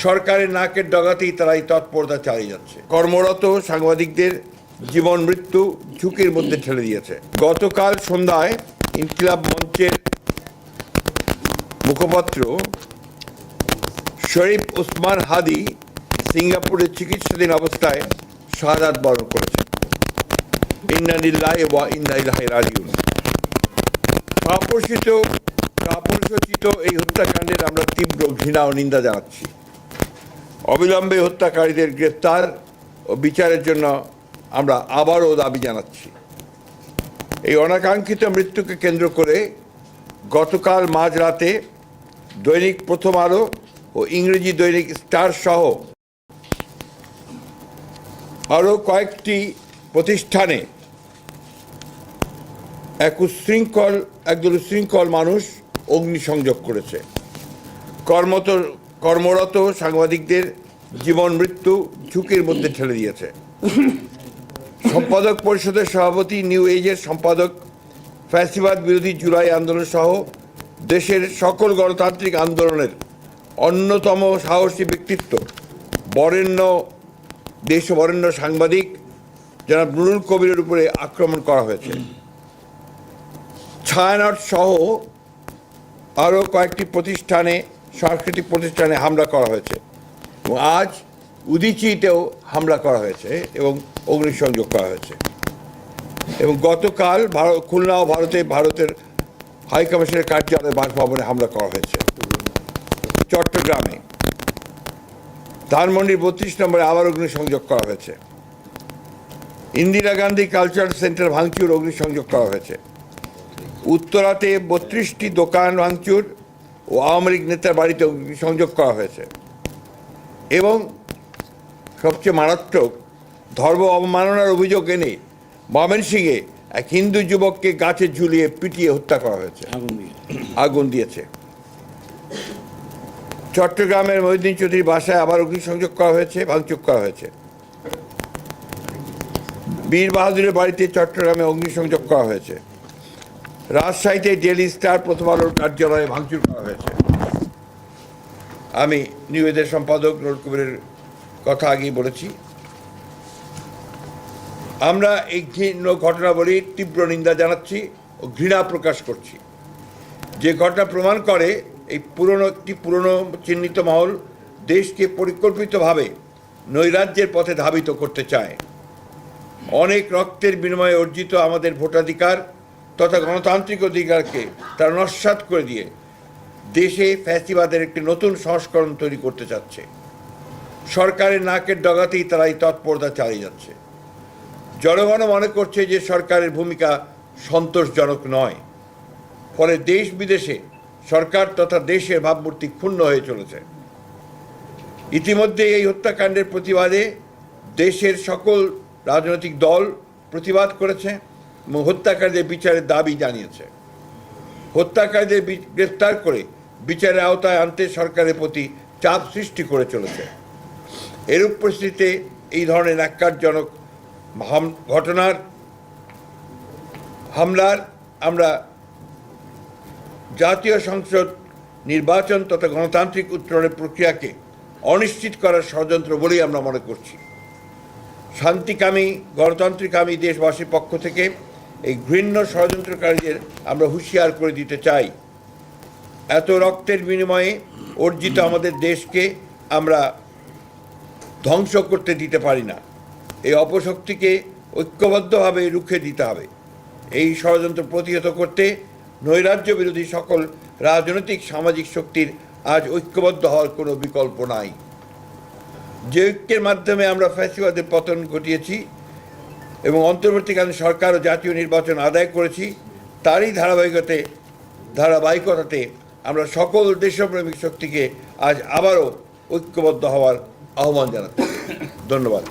সরকারের নাকের ডগাতেই তারা এই তৎপরতা চালিয়ে যাচ্ছে। কর্মরত সাংবাদিকদের জীবন মৃত্যু ঝুঁকির মধ্যে ঠেলে দিয়েছে। গতকাল সন্ধ্যায় ইনকিলাব মঞ্চের মুখপাত্র শরীফ ওসমান হাদি সিঙ্গাপুরে চিকিৎসাধীন অবস্থায় শাহাদাত বরণ করেছেন। ইন্না লিল্লাহি ওয়া ইন্না ইলাইহি রাজিউন। কাপুরুষোচিত এই হত্যাকাণ্ডের আমরা তীব্র ঘৃণা ও নিন্দা জানাচ্ছি। অবিলম্বে হত্যাকারীদের গ্রেপ্তার ও বিচারের জন্য আমরা আবারও দাবি জানাচ্ছি। এই অনাকাঙ্ক্ষিত মৃত্যুকে কেন্দ্র করে গতকাল মাঝরাতে দৈনিক প্রথম আলো ও ইংরেজি দৈনিক স্টার সহ আরও কয়েকটি প্রতিষ্ঠানে একদল উচ্ছৃঙ্খল মানুষ অগ্নিসংযোগ করেছে। কর্মরত সাংবাদিকদের জীবন মৃত্যু ঝুঁকির মধ্যে ঠেলে দিয়েছে। সম্পাদক পরিষদের সভাপতি, নিউ এজের সম্পাদক, ফ্যাসিবাদ বিরোধী জুলাই আন্দোলন সহ দেশের সকল গণতান্ত্রিক আন্দোলনের অন্যতম সাহসী ব্যক্তিত্ব বরেণ্য সাংবাদিক জনাব নুরুল কবিরের উপরে আক্রমণ করা হয়েছে। ছায়ানট সহ আরও কয়েকটি সাংস্কৃতিক প্রতিষ্ঠানে হামলা করা হয়েছে এবং আজ উদীচীতেও হামলা করা হয়েছে এবং অগ্নিসংযোগ করা হয়েছে। এবং গতকাল খুলনা ও ভারতের হাইকমিশনের কার্যালয় বাসভবনে হামলা করা হয়েছে। চট্টগ্রামে ধানমন্ডির 32 নম্বরে আবার অগ্নিসংযোগ করা হয়েছে। ইন্দিরা গান্ধী কালচারাল সেন্টার ভাঙচুর, অগ্নিসংযোগ করা হয়েছে। উত্তরাতে 32টি দোকান ভাঙচুর ও আওয়ামী লীগ নেতার বাড়িতে অগ্নিসংযোগ করা হয়েছে। এবং সবচেয়ে মারাত্মক, ধর্ম অবমাননার অভিযোগ এনে ময়মনসিংহে এক হিন্দু যুবককে গাছে ঝুলিয়ে পিটিয়ে হত্যা করা হয়েছে, আগুন দিয়েছে। চট্টগ্রামের মহিউদ্দিন চৌধুরীর বাসায় আবার অগ্নিসংযোগ করা হয়েছে, ভাঙচুর করা হয়েছে। বীর বাহাদুরের বাড়িতে চট্টগ্রামে অগ্নিসংযোগ করা হয়েছে। রাজশাহীতে ডেইলি স্টার প্রথম আলোর কার্যালয়ে ভাঙচুর করা হয়েছে। আমি নিউ এজের সম্পাদক নুরুল কবিরের কথা আগেই বলেছি। আমরা এই ঘৃণ্য ঘটনাবলীর তীব্র নিন্দা জানাচ্ছি ও ঘৃণা প্রকাশ করছি। যে ঘটনা প্রমাণ করে একটি পুরনো চিহ্নিত মহল দেশকে পরিকল্পিতভাবে নৈরাজ্যের পথে ধাবিত করতে চায়। অনেক রক্তের বিনিময়ে অর্জিত আমাদের ভোটাধিকার তথা গণতান্ত্রিক অধিকারকে তারা নস্যাৎ করে দিয়ে দেশে ফ্যাসিবাদের একটি নতুন সংস্করণ তৈরি করতে চাচ্ছে। সরকারের নাকের ডগাতেই তারা এই তৎপরতা চালিয়ে যাচ্ছে। জনগণ মনে করছে যে সরকারের ভূমিকা সন্তোষজনক নয়, ফলে দেশ বিদেশে সরকার তথা দেশের ভাবমূর্তি ক্ষুণ্ণ হয়ে চলেছে। ইতিমধ্যে এই হত্যাকাণ্ডের প্রতিবাদে দেশের সকল রাজনৈতিক দল প্রতিবাদ করেছে এবং হত্যাকারীদের বিচারের দাবি জানিয়েছে। হত্যাকারীদের গ্রেফতার করে বিচারের আওতায় আনতে সরকারের প্রতি চাপ সৃষ্টি করে চলেছে। এরূপ পরিস্থিতিতে এই ধরনের ন্যাক্কারজনক হামলার আমরা জাতীয় সংসদ নির্বাচন তথা গণতান্ত্রিক উত্তরণের প্রক্রিয়াকে অনিশ্চিত করার ষড়যন্ত্র বলেই আমরা মনে করছি। শান্তিকামী গণতান্ত্রিকামী দেশবাসীর পক্ষ থেকে এই ঘৃণ্য ষড়যন্ত্রকারীদের আমরা হুঁশিয়ার করে দিতে চাই। এত রক্তের বিনিময়ে অর্জিত আমাদের দেশকে আমরা ধ্বংস করতে দিতে পারি না। এই অপশক্তিকে ঐক্যবদ্ধভাবে রুখে দিতে হবে। এই ষড়যন্ত্র প্রতিহত করতে নৈরাজ্য বিরোধী সকল রাজনৈতিক সামাজিক শক্তির আজ ঐক্যবদ্ধ হওয়ার কোনো বিকল্প নাই। যে ঐক্যের মাধ্যমে আমরা ফ্যাসিবাদের পতন ঘটিয়েছি এবং অন্তর্বর্তীকালীন সরকার ও জাতীয় নির্বাচন আদায় করেছি, তারই ধারাবাহিকতাতে আমরা সকল দেশপ্রেমিক শক্তিকে আজ আবারও ঐক্যবদ্ধ হওয়ার আহ্বান জানাচ্ছি। ধন্যবাদ।